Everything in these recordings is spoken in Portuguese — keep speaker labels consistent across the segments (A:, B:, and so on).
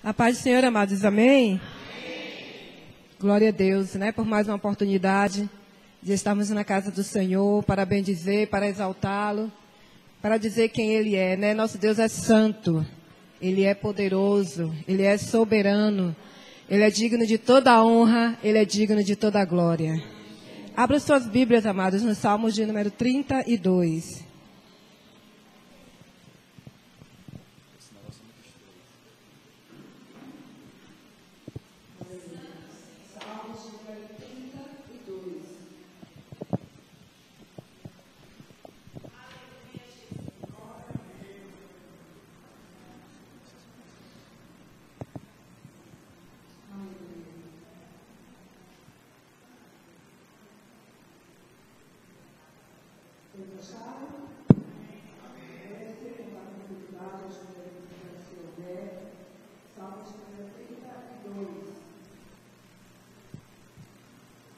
A: A paz do Senhor, amados, amém? Glória a Deus, né, por mais uma oportunidade de estarmos na casa do Senhor, para bendizer, para exaltá-lo, para dizer quem Ele é, né? Nosso Deus é santo, Ele é poderoso, Ele é soberano, Ele é digno de toda a honra, Ele é digno de toda a glória. Abra suas Bíblias, amados, no Salmo de número 32.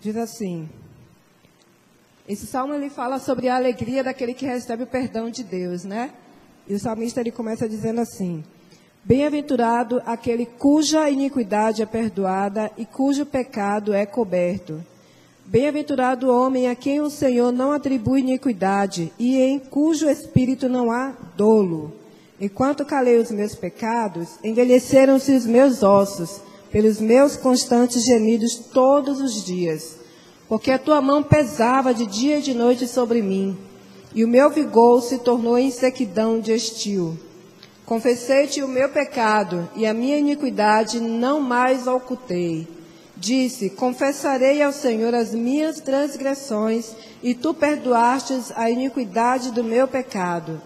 A: Diz assim, esse salmo ele fala sobre a alegria daquele que recebe o perdão de Deus, né? E o salmista ele começa dizendo assim: bem-aventurado aquele cuja iniquidade é perdoada e cujo pecado é coberto. Bem-aventurado o homem a quem o Senhor não atribui iniquidade e em cujo espírito não há dolo. Enquanto calei os meus pecados, envelheceram-se os meus ossos, pelos meus constantes gemidos todos os dias. Porque a tua mão pesava de dia e de noite sobre mim, e o meu vigor se tornou em sequidão de estio. Confessei-te o meu pecado, e a minha iniquidade não mais ocultei. Disse, confessarei ao Senhor as minhas transgressões, e tu perdoastes a iniquidade do meu pecado.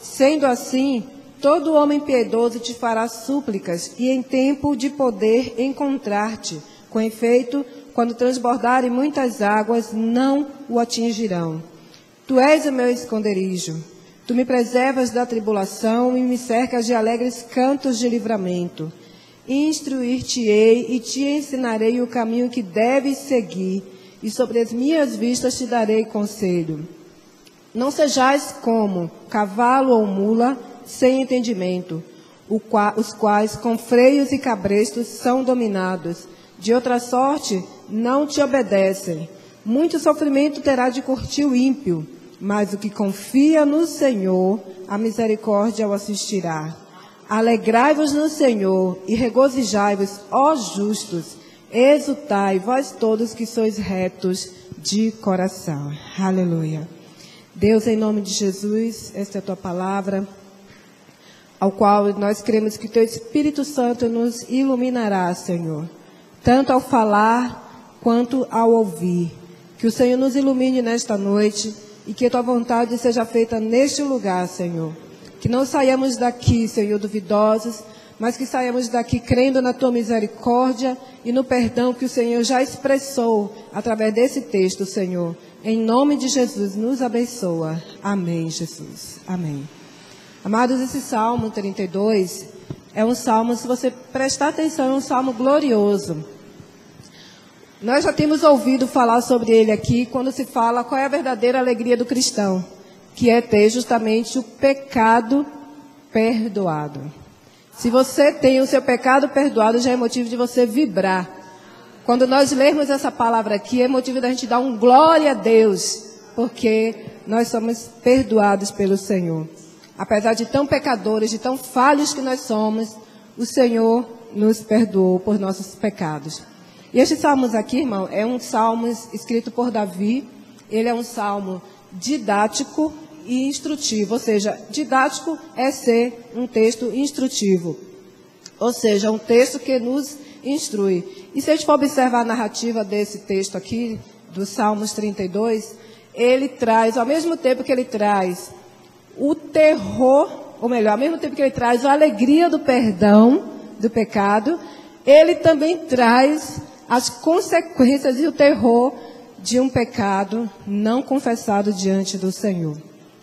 A: Sendo assim, todo homem piedoso te fará súplicas, e em tempo de poder encontrar-te. Com efeito, quando transbordarem muitas águas, não o atingirão. Tu és o meu esconderijo. Tu me preservas da tribulação e me cercas de alegres cantos de livramento. Instruir-te-ei e te ensinarei o caminho que deves seguir, e sobre as minhas vistas te darei conselho. Não sejais como cavalo ou mula sem entendimento, os quais com freios e cabrestos são dominados. De outra sorte, não te obedecem. Muito sofrimento terá de curtir o ímpio, mas o que confia no Senhor, a misericórdia o assistirá. Alegrai-vos no Senhor e regozijai-vos, ó justos, exultai, vós todos que sois retos de coração. Aleluia. Deus, em nome de Jesus, esta é a tua palavra, ao qual nós cremos que teu Espírito Santo nos iluminará, Senhor, tanto ao falar quanto ao ouvir. Que o Senhor nos ilumine nesta noite e que a tua vontade seja feita neste lugar, Senhor. Que não saiamos daqui, Senhor, duvidosos, mas que saiamos daqui crendo na tua misericórdia e no perdão que o Senhor já expressou através desse texto, Senhor. Em nome de Jesus, nos abençoa. Amém, Jesus. Amém. Amados, esse Salmo 32 é um salmo, se você prestar atenção, é um salmo glorioso. Nós já temos ouvido falar sobre ele aqui, quando se fala qual é a verdadeira alegria do cristão, que é ter justamente o pecado perdoado. Se você tem o seu pecado perdoado, já é motivo de você vibrar. Quando nós lermos essa palavra aqui, é motivo da gente dar um glória a Deus, porque nós somos perdoados pelo Senhor. Apesar de tão pecadores, de tão falhos que nós somos, o Senhor nos perdoou por nossos pecados. E este salmo aqui, irmão, é um salmo escrito por Davi. Ele é um salmo didático e instrutivo, ou seja, didático é ser um texto instrutivo, ou seja, um texto que nos instrui. E se a gente for observar a narrativa desse texto aqui, do Salmos 32, ele traz, ao mesmo tempo que ele traz o terror, ou melhor, ao mesmo tempo que ele traz a alegria do perdão, do pecado, ele também traz as consequências e o terror de um pecado não confessado diante do Senhor.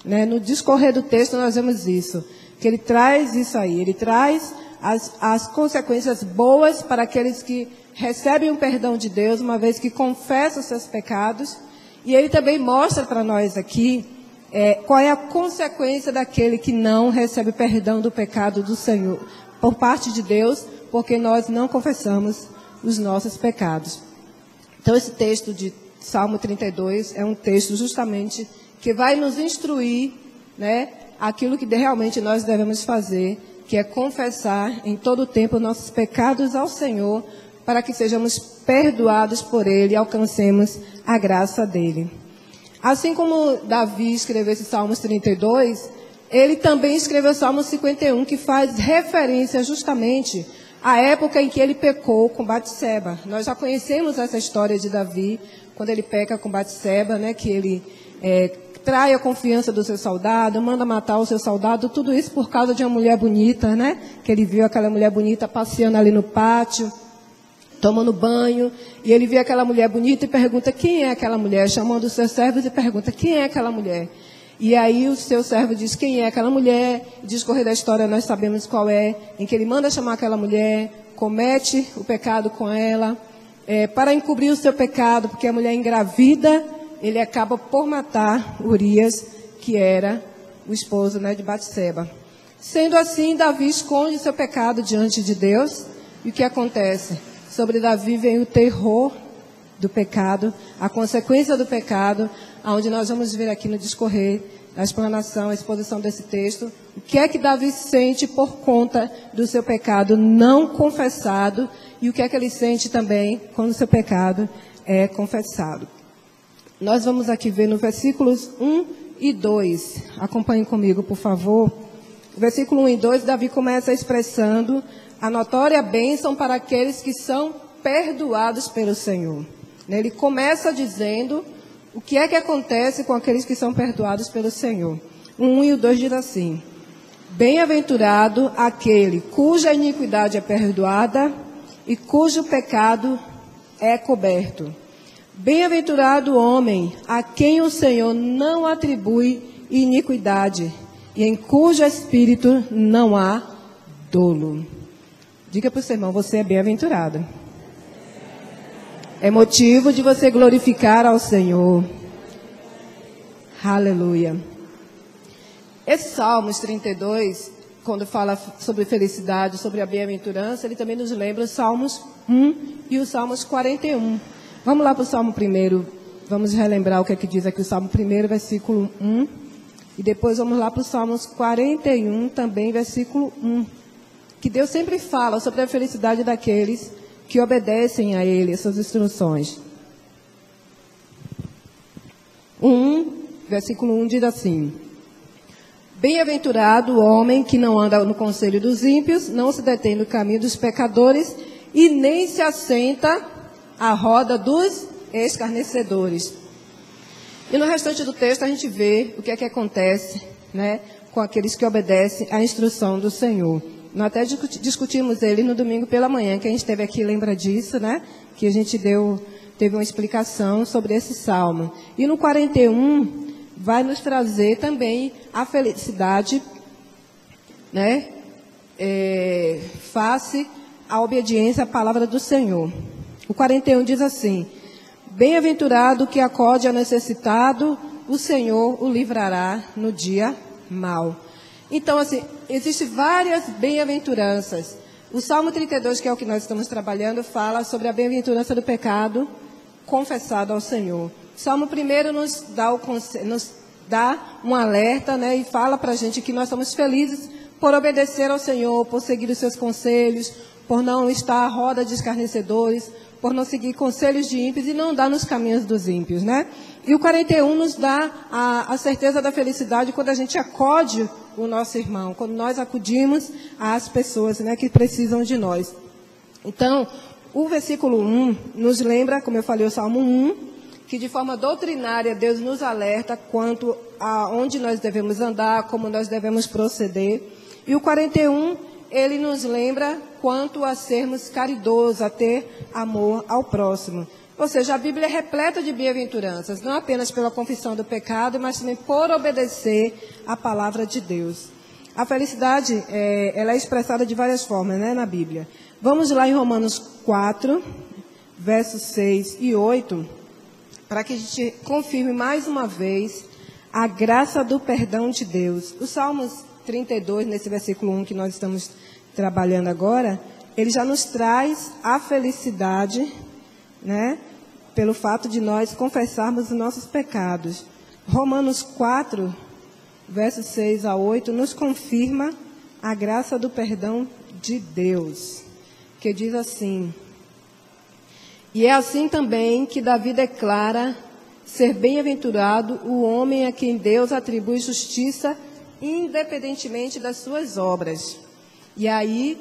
A: Né? No discorrer do texto nós vemos isso, que ele traz isso aí, ele traz as consequências boas para aqueles que recebem o perdão de Deus, uma vez que confessam os seus pecados, e ele também mostra para nós aqui qual é a consequência daquele que não recebe perdão do pecado do Senhor, por parte de Deus, porque nós não confessamos os nossos pecados. Então, esse texto de Salmo 32 é um texto justamente que vai nos instruir, né, aquilo que realmente nós devemos fazer, que é confessar em todo o tempo nossos pecados ao Senhor, para que sejamos perdoados por Ele e alcancemos a graça dEle. Assim como Davi escreveu esse Salmos 32, ele também escreveu o Salmo 51, que faz referência justamente à época em que ele pecou com Batseba. Nós já conhecemos essa história de Davi, quando ele peca com Batseba, né, que ele trai a confiança do seu soldado, manda matar o seu soldado, tudo isso por causa de uma mulher bonita, né, que ele viu aquela mulher bonita passeando ali no pátio, tomando banho, e ele vê aquela mulher bonita e pergunta quem é aquela mulher, chamando os seus servos e pergunta quem é aquela mulher. E aí o seu servo diz quem é aquela mulher, discorrer da história nós sabemos qual é, em que ele manda chamar aquela mulher, comete o pecado com ela, para encobrir o seu pecado, porque a mulher engravida, ele acaba por matar Urias, que era o esposo, né, de Batseba. Sendo assim, Davi esconde seu pecado diante de Deus, e o que acontece? Sobre Davi vem o terror do pecado, a consequência do pecado, onde nós vamos ver aqui no discorrer, na explanação, a exposição desse texto, o que é que Davi sente por conta do seu pecado não confessado e o que é que ele sente também quando o seu pecado é confessado. Nós vamos aqui ver no versículos 1 e 2. Acompanhem comigo, por favor. O versículo 1 e 2, Davi começa expressando a notória bênção para aqueles que são perdoados pelo Senhor. Ele começa dizendo o que é que acontece com aqueles que são perdoados pelo Senhor. O 1 e o 2 diz assim: bem-aventurado aquele cuja iniquidade é perdoada e cujo pecado é coberto. Bem-aventurado o homem a quem o Senhor não atribui iniquidade e em cujo espírito não há dolo. Diga para o seu irmão, você é bem-aventurado. É motivo de você glorificar ao Senhor. Aleluia. Esse Salmos 32, quando fala sobre felicidade, sobre a bem-aventurança, ele também nos lembra os Salmos 1 e os Salmos 41. Vamos lá para o Salmo 1. Vamos relembrar o que é que diz aqui o Salmo 1, versículo 1. E depois vamos lá para os Salmos 41, também versículo 1. Que Deus sempre fala sobre a felicidade daqueles que obedecem a Ele, essas instruções. 1, versículo 1 diz assim: bem-aventurado o homem que não anda no conselho dos ímpios, não se detém no caminho dos pecadores e nem se assenta à roda dos escarnecedores. E no restante do texto a gente vê o que é que acontece, né, com aqueles que obedecem à instrução do Senhor. Nós até discutimos ele no domingo pela manhã. Quem esteve aqui lembra disso, né? Que a gente teve uma explicação sobre esse salmo. E no 41 vai nos trazer também a felicidade, né? Face à obediência à palavra do Senhor. O 41 diz assim: bem-aventurado que acode ao necessitado, o Senhor o livrará no dia mau. Então, assim, existem várias bem-aventuranças. O Salmo 32, que é o que nós estamos trabalhando, fala sobre a bem-aventurança do pecado confessado ao Senhor. O Salmo 1 nos dá um alerta, né, e fala para a gente que nós somos felizes por obedecer ao Senhor, por seguir os seus conselhos, por não estar à roda de escarnecedores, por não seguir conselhos de ímpios e não andar nos caminhos dos ímpios, né? E o 41 nos dá a certeza da felicidade quando a gente acode o nosso irmão, quando nós acudimos às pessoas, né, que precisam de nós. Então, o versículo 1 nos lembra, como eu falei, o Salmo 1, que de forma doutrinária Deus nos alerta quanto a onde nós devemos andar, como nós devemos proceder. E o 41, ele nos lembra quanto a sermos caridosos, a ter amor ao próximo. Ou seja, a Bíblia é repleta de bem-aventuranças, não apenas pela confissão do pecado, mas também por obedecer à palavra de Deus. A felicidade, ela é expressada de várias formas, né, na Bíblia. Vamos lá em Romanos 4, versos 6 e 8, para que a gente confirme mais uma vez a graça do perdão de Deus. O Salmos 32, nesse versículo 1 que nós estamos trabalhando agora, ele já nos traz a felicidade, né, pelo fato de nós confessarmos os nossos pecados. Romanos 4, versos 6 a 8, nos confirma a graça do perdão de Deus, que diz assim: e é assim também que Davi declara ser bem-aventurado o homem a quem Deus atribui justiça, independentemente das suas obras. E aí,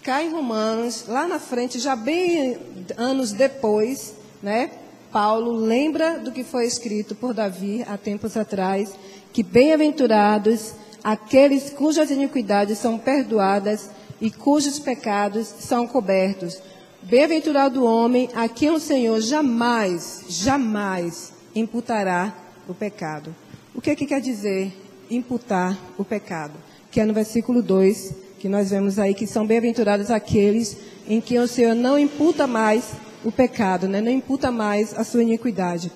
A: cai em Romanos, lá na frente, já bem anos depois, né, Paulo lembra do que foi escrito por Davi há tempos atrás, que bem-aventurados aqueles cujas iniquidades são perdoadas e cujos pecados são cobertos. Bem-aventurado o homem a quem o Senhor jamais, jamais imputará o pecado. O que quer dizer imputar o pecado? Que é no versículo 2, que nós vemos aí que são bem-aventurados aqueles em quem o Senhor não imputa mais o pecado, né? Não imputa mais a sua iniquidade.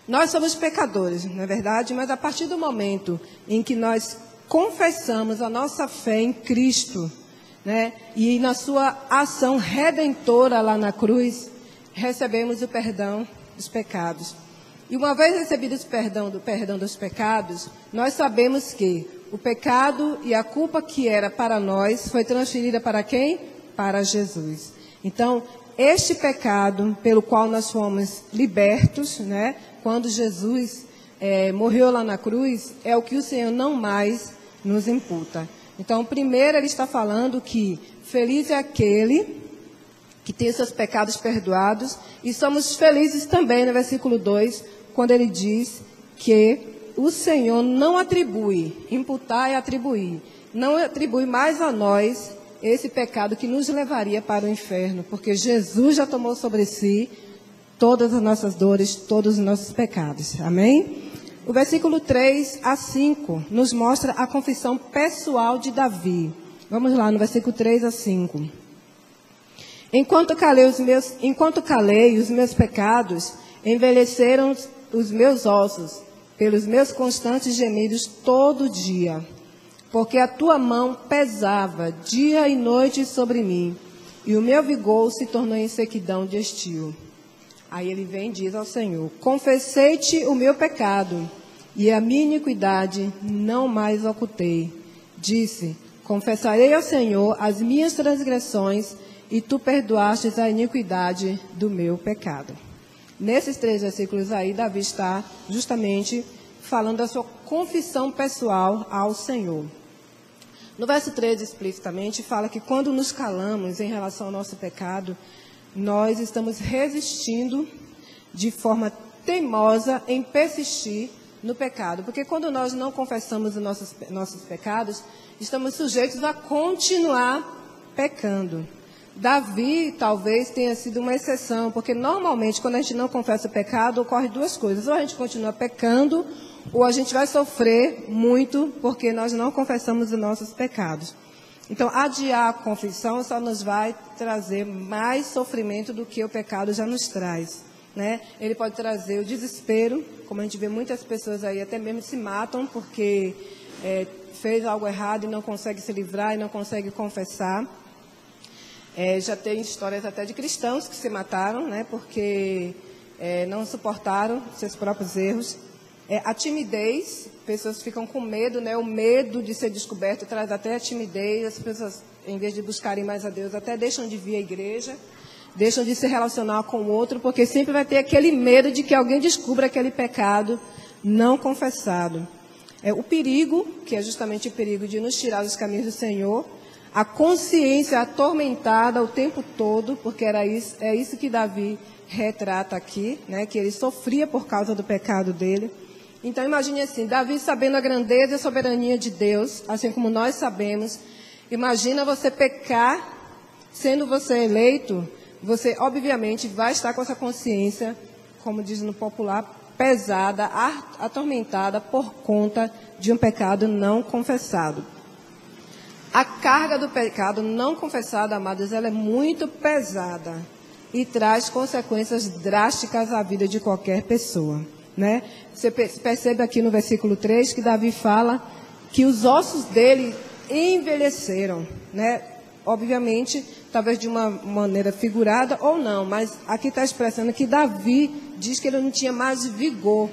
A: Nós somos pecadores, não é verdade? Mas a partir do momento em que nós confessamos a nossa fé em Cristo, né, e na sua ação redentora lá na cruz, recebemos o perdão dos pecados. E uma vez recebido o perdão dos pecados, nós sabemos que o pecado e a culpa que era para nós foi transferida para quem? Para Jesus. Então, este pecado pelo qual nós fomos libertos, né, quando Jesus morreu lá na cruz, é o que o Senhor não mais nos imputa. Então, primeiro ele está falando que feliz é aquele que tem seus pecados perdoados, e somos felizes também no versículo 2, quando ele diz que o Senhor não atribui, imputar é atribuir, não atribui mais a nós esse pecado que nos levaria para o inferno, porque Jesus já tomou sobre si todas as nossas dores, todos os nossos pecados. Amém? O versículo 3 a 5 nos mostra a confissão pessoal de Davi. Vamos lá, no versículo 3 a 5. Enquanto calei os meus pecados, envelheceram os meus ossos, pelos meus constantes gemidos todo dia. Porque a tua mão pesava dia e noite sobre mim, e o meu vigor se tornou em sequidão de estio. Aí ele vem e diz ao Senhor: confessei-te o meu pecado, e a minha iniquidade não mais ocultei. Disse: confessarei ao Senhor as minhas transgressões, e tu perdoastes a iniquidade do meu pecado. Nesses 3 versículos aí, Davi está justamente falando da sua confissão pessoal ao Senhor. No verso 13, explicitamente, fala que quando nos calamos em relação ao nosso pecado, nós estamos resistindo de forma teimosa em persistir no pecado. Porque quando nós não confessamos os nossos pecados, estamos sujeitos a continuar pecando. Davi talvez tenha sido uma exceção, porque normalmente quando a gente não confessa o pecado, ocorre 2 coisas. Ou a gente continua pecando, ou a gente vai sofrer muito porque nós não confessamos os nossos pecados. Então, adiar a confissão só nos vai trazer mais sofrimento do que o pecado já nos traz, né? Ele pode trazer o desespero, como a gente vê muitas pessoas aí até mesmo se matam porque fez algo errado e não consegue se livrar e não consegue confessar. Já tem histórias até de cristãos que se mataram, né, porque não suportaram seus próprios erros. A timidez, pessoas ficam com medo, né? O medo de ser descoberto traz até a timidez. As pessoas, em vez de buscarem mais a Deus, até deixam de vir à igreja, deixam de se relacionar com o outro, porque sempre vai ter aquele medo de que alguém descubra aquele pecado não confessado. O perigo, que é justamente o perigo de nos tirar dos caminhos do Senhor, a consciência atormentada o tempo todo, porque é isso que Davi retrata aqui, né? Que ele sofria por causa do pecado dele. Então, imagine assim, Davi sabendo a grandeza e a soberania de Deus, assim como nós sabemos. Imagina você pecar, sendo você eleito, você obviamente vai estar com essa consciência, como diz no popular, pesada, atormentada por conta de um pecado não confessado. A carga do pecado não confessado, amados, ela é muito pesada e traz consequências drásticas à vida de qualquer pessoa, né? Você percebe aqui no versículo 3 que Davi fala que os ossos dele envelheceram, né? obviamente, talvez de uma maneira figurada ou não, mas aqui está expressando que Davi diz que ele não tinha mais vigor.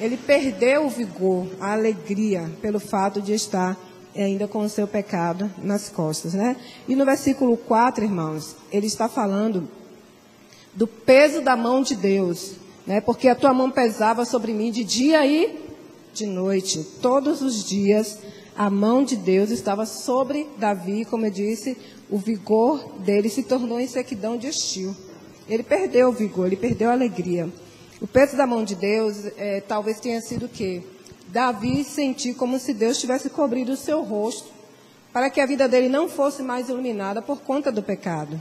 A: Ele perdeu o vigor, a alegria, pelo fato de estar ainda com o seu pecado nas costas, né? E no versículo 4, irmãos, ele está falando do peso da mão de Deus, né? Porque a tua mão pesava sobre mim de dia e de noite. Todos os dias a mão de Deus estava sobre Davi, como eu disse, o vigor dele se tornou em sequidão de estio. Ele perdeu o vigor, ele perdeu a alegria. O peso da mão de Deus talvez tenha sido o quê? Davi sentiu como se Deus tivesse cobrido o seu rosto, para que a vida dele não fosse mais iluminada por conta do pecado.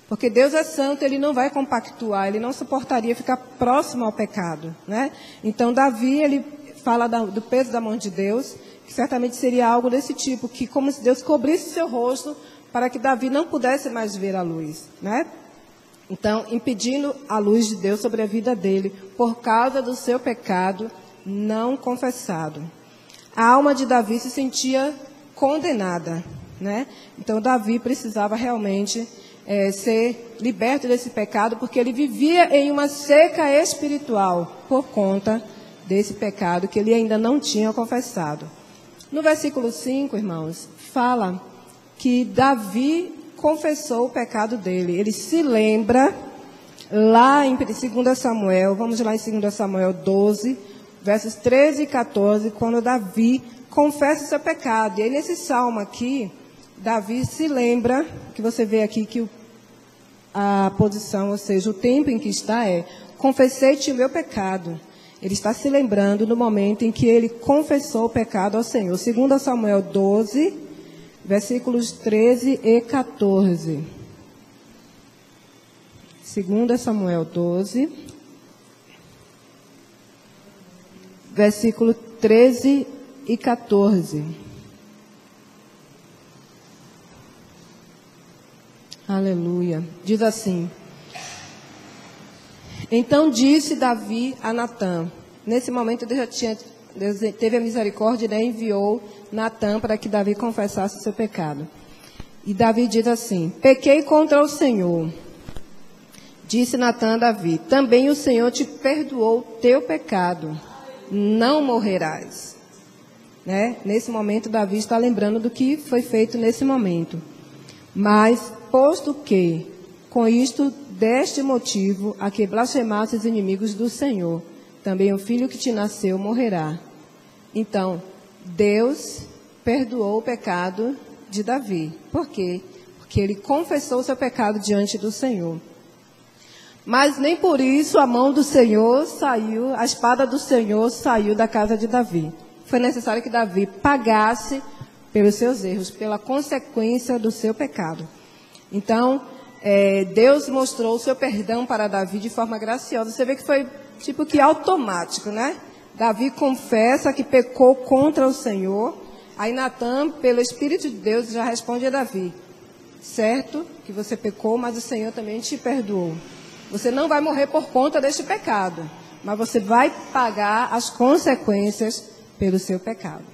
A: Porque Deus é santo, ele não vai compactuar, ele não suportaria ficar próximo ao pecado, né? Então, Davi, ele fala do peso da mão de Deus, que certamente seria algo desse tipo, que como se Deus cobrisse seu rosto, para que Davi não pudesse mais ver a luz, né? Então, impedindo a luz de Deus sobre a vida dele, por causa do seu pecado não confessado. A alma de Davi se sentia condenada, né? Então, Davi precisava realmente ser liberto desse pecado, porque ele vivia em uma seca espiritual, por conta desse pecado que ele ainda não tinha confessado. No versículo 5, irmãos, fala que Davi confessou o pecado dele. Ele se lembra, lá em 2 Samuel, vamos lá em 2 Samuel 12, versos 13 e 14, quando Davi confessa o seu pecado. E aí, nesse salmo aqui, Davi se lembra, que você vê aqui que a posição, ou seja, o tempo em que está confessei-te o meu pecado. Ele está se lembrando no momento em que ele confessou o pecado ao Senhor. 2 Samuel 12, versículos 13 e 14. 2 Samuel 12, versículo 13 e 14. Aleluia. Diz assim: então disse Davi a Natã. Nesse momento Deus teve a misericórdia e enviou Natã para que Davi confessasse o seu pecado. E Davi diz assim: pequei contra o Senhor. Disse Natã a Davi: também o Senhor te perdoou o teu pecado, não morrerás. Né? Nesse momento Davi está lembrando do que foi feito nesse momento. Mas, posto que, com isto, deste motivo a que blasfemaste os inimigos do Senhor, também o filho que te nasceu morrerá. Então, Deus perdoou o pecado de Davi. Por quê? Porque ele confessou o seu pecado diante do Senhor. Mas nem por isso a mão do Senhor saiu, a espada do Senhor saiu da casa de Davi. Foi necessário que Davi pagasse pelos seus erros, pela consequência do seu pecado. Então, Deus mostrou o seu perdão para Davi de forma graciosa. Você vê que foi tipo que automático, né? Davi confessa que pecou contra o Senhor. Aí Natã, pelo Espírito de Deus, já responde a Davi: certo que você pecou, mas o Senhor também te perdoou. Você não vai morrer por conta deste pecado, mas você vai pagar as consequências pelo seu pecado.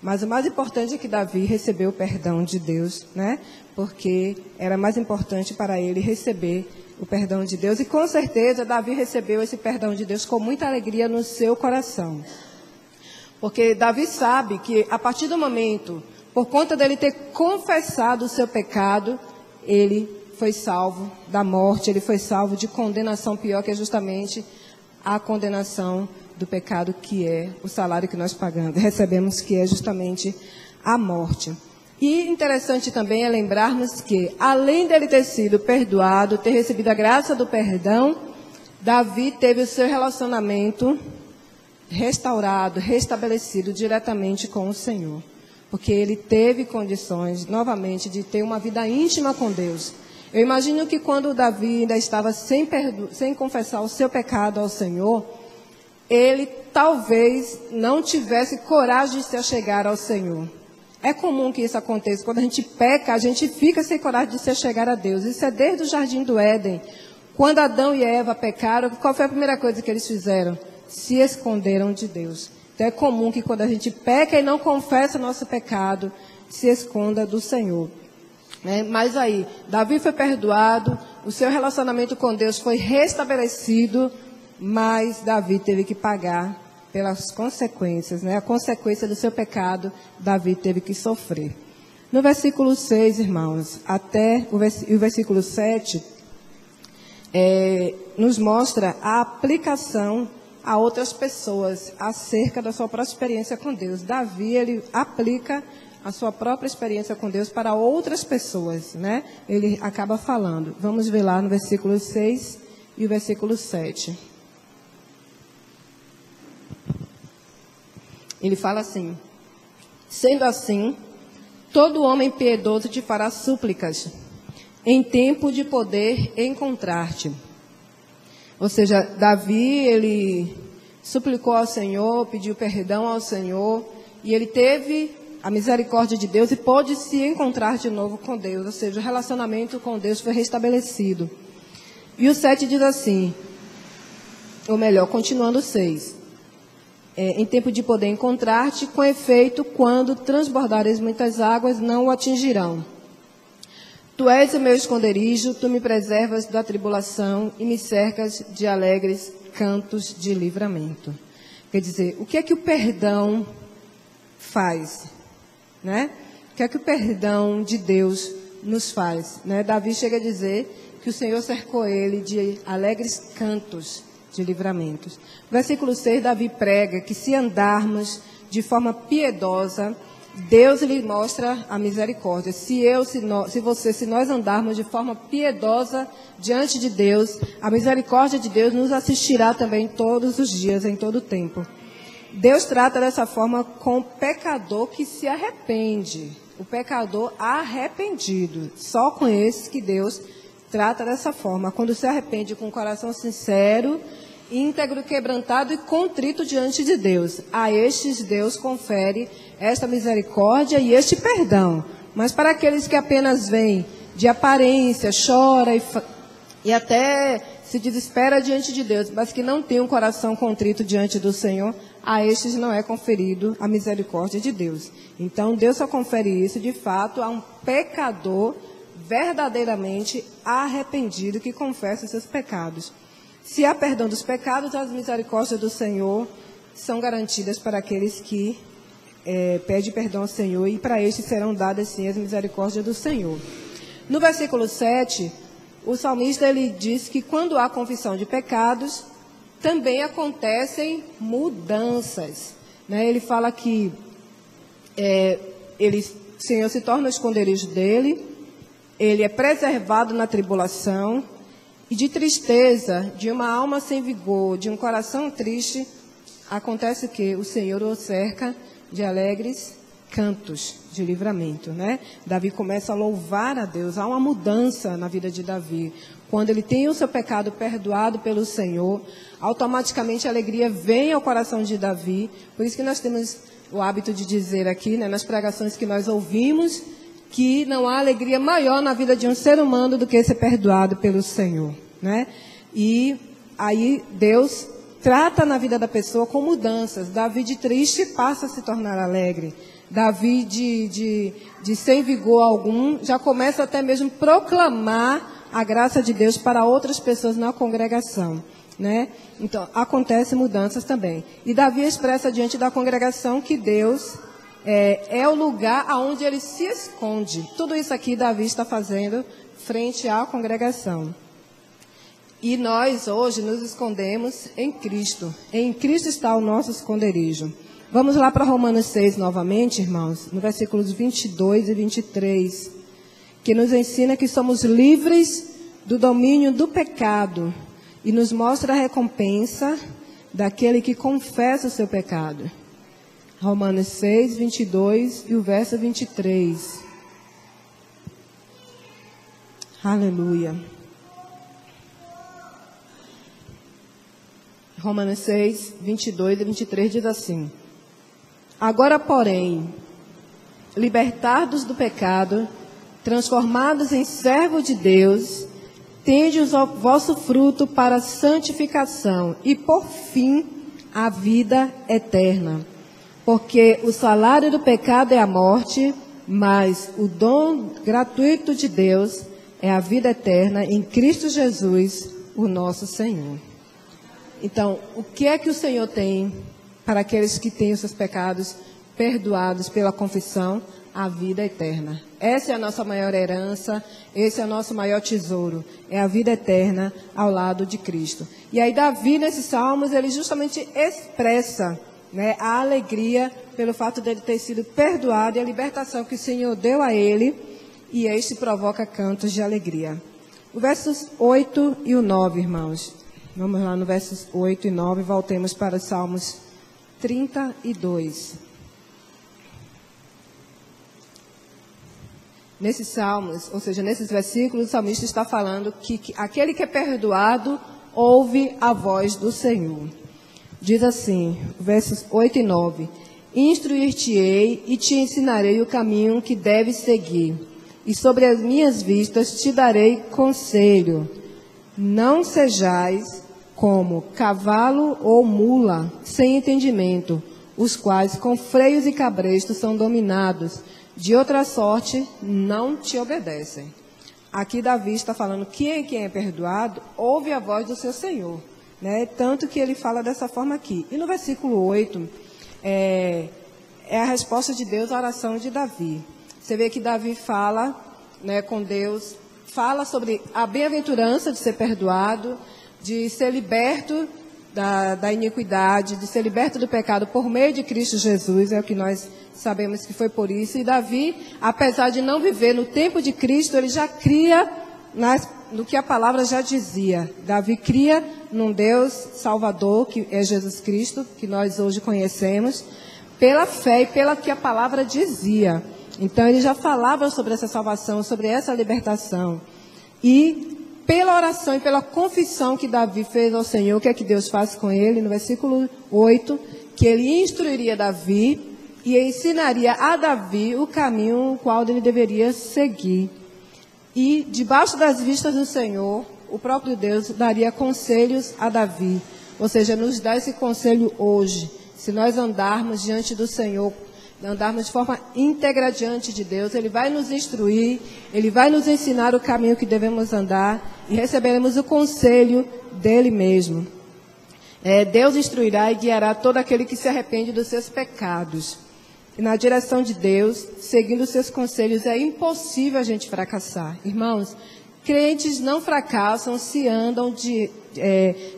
A: Mas o mais importante é que Davi recebeu o perdão de Deus, né? Porque era mais importante para ele receber o perdão de Deus. E com certeza Davi recebeu esse perdão de Deus com muita alegria no seu coração. Porque Davi sabe que a partir do momento, por conta dele ter confessado o seu pecado, ele foi salvo da morte, ele foi salvo de condenação pior, que é justamente a condenação do pecado, que é o salário que nós recebemos, que é justamente a morte. E interessante também é lembrarmos que, além dele ter sido perdoado, ter recebido a graça do perdão, Davi teve o seu relacionamento restaurado, restabelecido diretamente com o Senhor. Porque ele teve condições, novamente, de ter uma vida íntima com Deus. Eu imagino que quando Davi ainda estava sem confessar o seu pecado ao Senhor, ele talvez não tivesse coragem de se achegar ao Senhor. É comum que isso aconteça. Quando a gente peca, a gente fica sem coragem de se achegar a Deus. Isso é desde o Jardim do Éden. Quando Adão e Eva pecaram, qual foi a primeira coisa que eles fizeram? Se esconderam de Deus. Então é comum que quando a gente peca e não confessa o nosso pecado, se esconda do Senhor. Mas aí, Davi foi perdoado, o seu relacionamento com Deus foi restabelecido, mas Davi teve que pagar pelas consequências, a consequência do seu pecado, Davi teve que sofrer. No versículo 6, irmãos, até o versículo 7, nos mostra a aplicação a outras pessoas acerca da sua própria experiência com Deus. Davi, ele aplica a sua própria experiência com Deus para outras pessoas, Ele acaba falando. Vamos ver lá no versículo 6 e o versículo 7. Ele fala assim: sendo assim, todo homem piedoso te fará súplicas, em tempo de poder encontrar-te. Ou seja, Davi, ele suplicou ao Senhor, pediu perdão ao Senhor, e ele teve a misericórdia de Deus e pôde se encontrar de novo com Deus. Ou seja, o relacionamento com Deus foi restabelecido. E o 7 diz assim, ou melhor, continuando o 6. Em tempo de poder encontrar-te, com efeito, quando transbordares muitas águas, não o atingirão. Tu és o meu esconderijo, tu me preservas da tribulação e me cercas de alegres cantos de livramento. Quer dizer, o que é que o perdão faz? O que é que o perdão de Deus nos faz? Davi chega a dizer que o Senhor cercou ele de alegres cantos de livramentos. No versículo 6, Davi prega que se andarmos de forma piedosa, Deus lhe mostra a misericórdia. Se nós andarmos de forma piedosa diante de Deus, a misericórdia de Deus nos assistirá também todos os dias, em todo o tempo. Deus trata dessa forma com o pecador que se arrepende. O pecador arrependido. Só com esse que Deus trata dessa forma. Quando se arrepende com o coração sincero, íntegro, quebrantado e contrito diante de Deus. A estes Deus confere esta misericórdia e este perdão. Mas para aqueles que apenas vêm de aparência, chora e até se desespera diante de Deus, mas que não tem um coração contrito diante do Senhor, a estes não é conferido a misericórdia de Deus. Então Deus só confere isso de fato a um pecador verdadeiramente arrependido que confessa os seus pecados. Se há perdão dos pecados, as misericórdias do Senhor são garantidas para aqueles que pedem perdão ao Senhor, e para estes serão dadas sim as misericórdias do Senhor. No versículo 7, o salmista ele diz que quando há confissão de pecados, também acontecem mudanças. Ele fala que o Senhor se torna o esconderijo dele, ele é preservado na tribulação, e de tristeza, de uma alma sem vigor, de um coração triste, acontece que o Senhor o cerca de alegres cantos de livramento, Davi começa a louvar a Deus. Há uma mudança na vida de Davi. Quando ele tem o seu pecado perdoado pelo Senhor, automaticamente a alegria vem ao coração de Davi. Por isso que nós temos o hábito de dizer aqui, nas pregações que nós ouvimos, que não há alegria maior na vida de um ser humano do que ser perdoado pelo Senhor, E aí Deus trata na vida da pessoa com mudanças. Davi de triste passa a se tornar alegre. Davi de sem vigor algum já começa até mesmo a proclamar a graça de Deus para outras pessoas na congregação, Então, acontecem mudanças também. E Davi expressa diante da congregação que Deus é o lugar aonde ele se esconde. Tudo isso aqui Davi está fazendo frente à congregação. E nós hoje nos escondemos em Cristo. Em Cristo está o nosso esconderijo. Vamos lá para Romanos 6 novamente, irmãos, no versículos 22 e 23, que nos ensina que somos livres do domínio do pecado e nos mostra a recompensa daquele que confessa o seu pecado. Romanos 6, 22 e o verso 23. Aleluia. Romanos 6, 22 e 23 diz assim: agora, porém, libertados do pecado, transformados em servo de Deus, tendes o vosso fruto para a santificação e, por fim, a vida eterna. Porque o salário do pecado é a morte, mas o dom gratuito de Deus é a vida eterna em Cristo Jesus, o nosso Senhor. Então, o que é que o Senhor tem para aqueles que têm os seus pecados perdoados pela confissão? A vida eterna. Essa é a nossa maior herança, esse é o nosso maior tesouro, é a vida eterna ao lado de Cristo. E aí Davi, nesses salmos, ele justamente expressa, né, a alegria pelo fato dele ter sido perdoado e a libertação que o Senhor deu a ele, e este provoca cantos de alegria. O versos 8 e o 9, irmãos. Vamos lá no versos 8 e 9, voltemos para os Salmos 32. Nesses salmos, ou seja, nesses versículos, o salmista está falando que aquele que é perdoado ouve a voz do Senhor. Diz assim, versos 8 e 9: Instruir-te-ei e te ensinarei o caminho que deves seguir, e sobre as minhas vistas te darei conselho. Não sejais como cavalo ou mula sem entendimento, os quais com freios e cabrestos são dominados. De outra sorte, não te obedecem. Aqui Davi está falando que quem é perdoado ouve a voz do seu Senhor, né? Tanto que ele fala dessa forma aqui. E no versículo 8, é a resposta de Deus à oração de Davi. Você vê que Davi fala, né, com Deus, fala sobre a bem-aventurança de ser perdoado, de ser liberto da iniquidade, de ser liberto do pecado por meio de Cristo Jesus, é o que nós sabemos que foi por isso. E Davi, apesar de não viver no tempo de Cristo, ele já cria no que a palavra já dizia. Davi cria num Deus Salvador, que é Jesus Cristo, que nós hoje conhecemos, pela fé e pela que a palavra dizia. Então ele já falava sobre essa salvação, sobre essa libertação. E pela oração e pela confissão que Davi fez ao Senhor, o que é que Deus faz com ele? No versículo 8, que ele instruiria Davi e ensinaria a Davi o caminho o qual ele deveria seguir. E, debaixo das vistas do Senhor, o próprio Deus daria conselhos a Davi. Ou seja, nos dá esse conselho hoje. Se nós andarmos diante do Senhor, andarmos de forma íntegra diante de Deus, Ele vai nos instruir, Ele vai nos ensinar o caminho que devemos andar e receberemos o conselho dEle mesmo. Deus instruirá e guiará todo aquele que se arrepende dos seus pecados. E na direção de Deus, seguindo os seus conselhos, é impossível a gente fracassar. Irmãos, crentes não fracassam se andam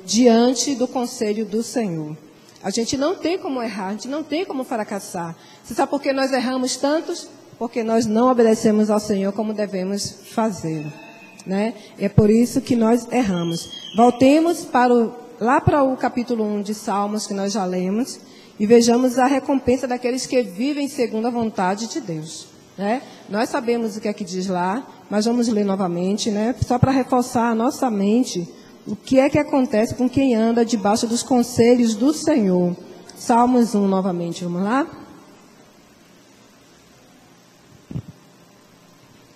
A: diante do conselho do Senhor. A gente não tem como errar, a gente não tem como fracassar. Você sabe por que nós erramos tantos? Porque nós não obedecemos ao Senhor como devemos fazer, né? É por isso que nós erramos. Voltemos lá para o capítulo 1 de Salmos, que nós já lemos, e vejamos a recompensa daqueles que vivem segundo a vontade de Deus, né? Nós sabemos o que é que diz lá, mas vamos ler novamente, né? Só para reforçar a nossa mente o que é que acontece com quem anda debaixo dos conselhos do Senhor. Salmos 1 novamente, vamos lá? O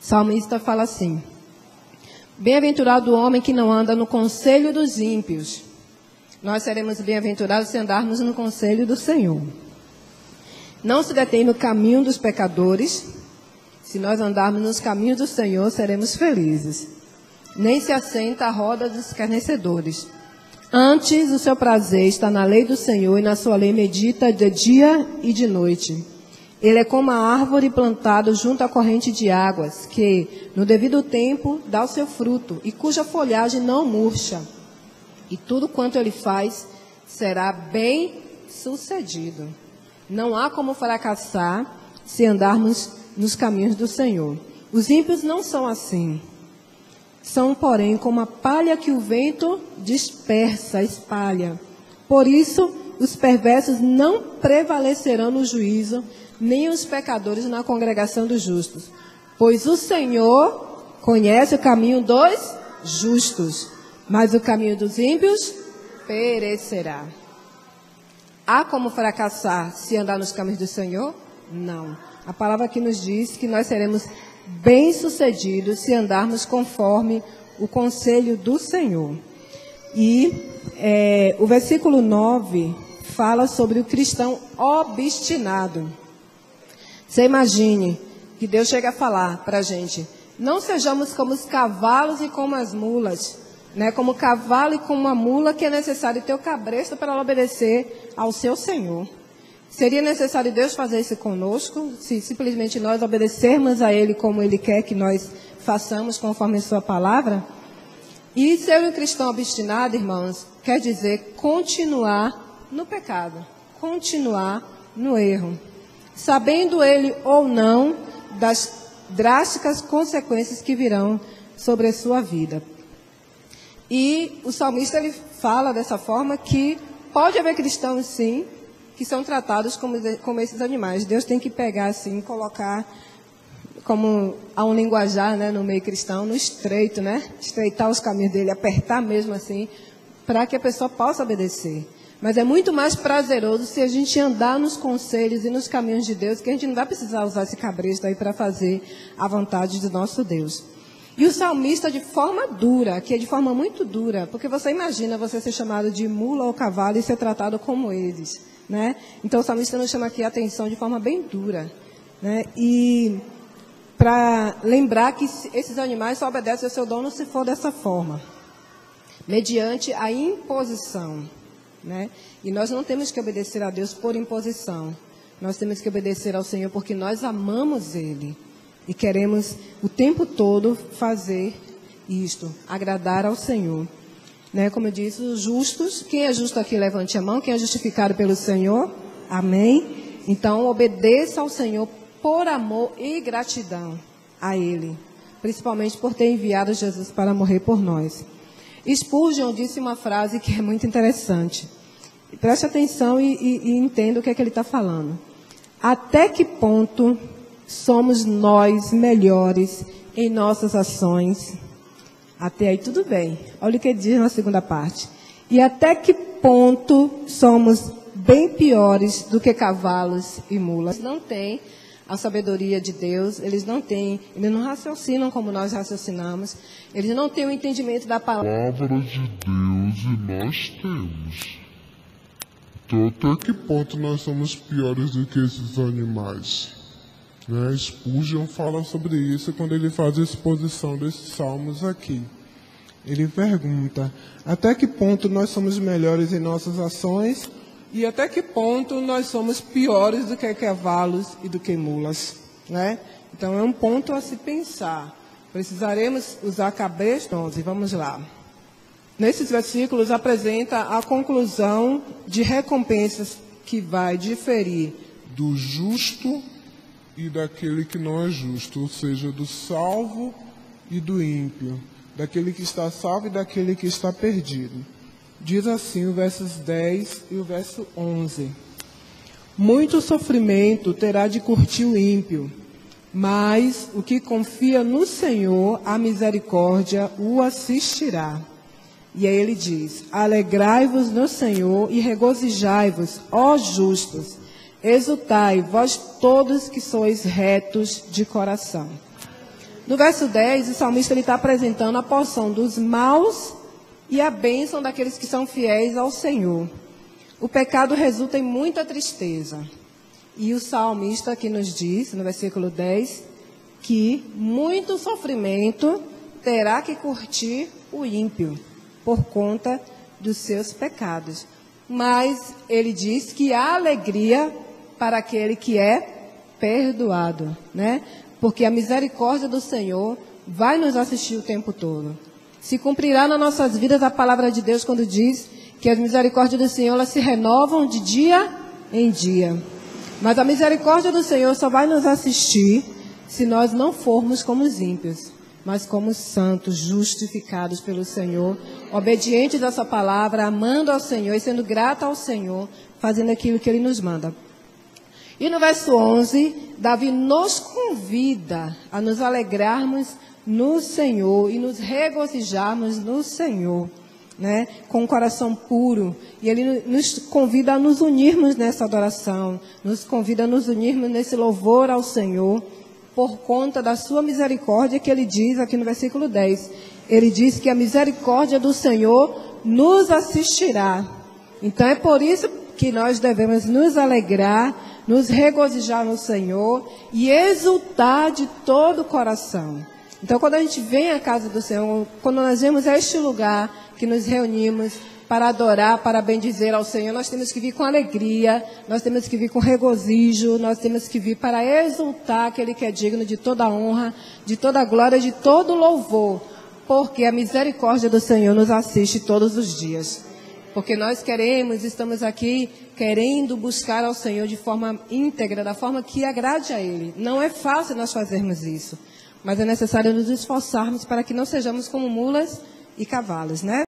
A: salmista fala assim: Bem-aventurado o homem que não anda no conselho dos ímpios. Nós seremos bem-aventurados se andarmos no conselho do Senhor. Não se detém no caminho dos pecadores. Se nós andarmos nos caminhos do Senhor, seremos felizes. Nem se assenta à roda dos escarnecedores. Antes, o seu prazer está na lei do Senhor, e na sua lei medita de dia e de noite. Ele é como a árvore plantada junto à corrente de águas, que, no devido tempo, dá o seu fruto, e cuja folhagem não murcha. E tudo quanto ele faz será bem sucedido. Não há como fracassar se andarmos nos caminhos do Senhor. Os ímpios não são assim. São, porém, como a palha que o vento dispersa, espalha. Por isso, os perversos não prevalecerão no juízo, nem os pecadores na congregação dos justos. Pois o Senhor conhece o caminho dos justos, mas o caminho dos ímpios perecerá. Há como fracassar se andar nos caminhos do Senhor? Não. A palavra aqui nos diz que nós seremos bem-sucedidos se andarmos conforme o conselho do Senhor. E o versículo 9 fala sobre o cristão obstinado. Você imagine que Deus chega a falar para a gente: não sejamos como os cavalos e como as mulas, né? Como o cavalo e como a mula, que é necessário ter o cabresto para ela obedecer ao seu Senhor. Seria necessário Deus fazer isso conosco, se simplesmente nós obedecermos a Ele como Ele quer que nós façamos, conforme a sua palavra? E ser um cristão obstinado, irmãos, quer dizer continuar no pecado, continuar no erro, sabendo ele ou não das drásticas consequências que virão sobre a sua vida. E o salmista, ele fala dessa forma que pode haver cristãos, sim, que são tratados como esses animais. Deus tem que pegar assim, colocar, como há um linguajar, né, no meio cristão, no estreito, né? Estreitar os caminhos dele, apertar mesmo assim, para que a pessoa possa obedecer. Mas é muito mais prazeroso se a gente andar nos conselhos e nos caminhos de Deus, que a gente não vai precisar usar esse cabresto aí para fazer a vontade do nosso Deus. E o salmista, de forma dura, que é de forma muito dura, porque você imagina você ser chamado de mula ou cavalo e ser tratado como eles, né? Então o salmista nos chama aqui a atenção de forma bem dura, né? E para lembrar que esses animais só obedecem ao seu dono se for dessa forma, mediante a imposição, né? E nós não temos que obedecer a Deus por imposição. Nós temos que obedecer ao Senhor porque nós amamos Ele e queremos o tempo todo fazer isto, agradar ao Senhor, né? Como eu disse, os justos, quem é justo aqui, levante a mão. Quem é justificado pelo Senhor? Amém? Então, obedeça ao Senhor por amor e gratidão a Ele, principalmente por ter enviado Jesus para morrer por nós. Spurgeon disse uma frase que é muito interessante. Preste atenção e entenda o que é que ele está falando. Até que ponto somos nós melhores em nossas ações? Até aí tudo bem. Olha o que ele diz na segunda parte. E até que ponto somos bem piores do que cavalos e mulas? Eles não têm a sabedoria de Deus, eles não raciocinam como nós raciocinamos, eles não têm o entendimento da palavra
B: de Deus e nós temos. Então, até que ponto nós somos piores do que esses animais? Né? Spurgeon fala sobre isso quando ele faz a exposição desses salmos aqui. Ele pergunta, até que ponto nós somos melhores em nossas ações e até que ponto nós somos piores do que cavalos e do que mulas, né? Então é um ponto a se pensar. Precisaremos usar cabresto 11, vamos lá. Nesses versículos apresenta a conclusão de recompensas que vai diferir
C: do justo e daquele que não é justo, ou seja, do salvo e do ímpio, daquele que está salvo e daquele que está perdido. Diz assim o versos 10 e o verso 11. Muito sofrimento terá de curtir o ímpio, mas o que confia no Senhor, a misericórdia o assistirá. E aí ele diz, alegrai-vos no Senhor e regozijai-vos, ó justos, exultai, vós todos que sois retos de coração. No verso 10, o salmista está apresentando a porção dos maus e a bênção daqueles que são fiéis ao Senhor. O pecado resulta em muita tristeza. E o salmista aqui nos diz, no versículo 10, que muito sofrimento terá que curtir o ímpio por conta dos seus pecados. Mas ele diz que há alegria para aquele que é perdoado, né? Porque a misericórdia do Senhor vai nos assistir o tempo todo. Se cumprirá nas nossas vidas a palavra de Deus quando diz que as misericórdias do Senhor elas se renovam de dia em dia. Mas a misericórdia do Senhor só vai nos assistir se nós não formos como os ímpios, mas como santos, justificados pelo Senhor, obedientes à sua palavra, amando ao Senhor e sendo grato ao Senhor, fazendo aquilo que Ele nos manda. E no verso 11, Davi nos convida a nos alegrarmos no Senhor e nos regozijarmos no Senhor, né? Com o coração puro. E Ele nos convida a nos unirmos nessa adoração, nos convida a nos unirmos nesse louvor ao Senhor, por conta da sua misericórdia, que Ele diz aqui no versículo 10. Ele diz que a misericórdia do Senhor nos assistirá. Então é por isso que nós devemos nos alegrar
A: nos regozijar no Senhor e exultar de todo o coração. Então, quando a gente vem à casa do Senhor, quando nós vemos este lugar que nos reunimos para adorar, para bendizer ao Senhor, nós temos que vir com alegria, nós temos que vir com regozijo, nós temos que vir para exultar aquele que é digno de toda honra, de toda glória, de todo louvor, porque a misericórdia do Senhor nos assiste todos os dias. Porque nós estamos aqui querendo buscar ao Senhor de forma íntegra, da forma que agrade a Ele. Não é fácil nós fazermos isso, mas é necessário nos esforçarmos para que não sejamos como mulas e cavalos, né?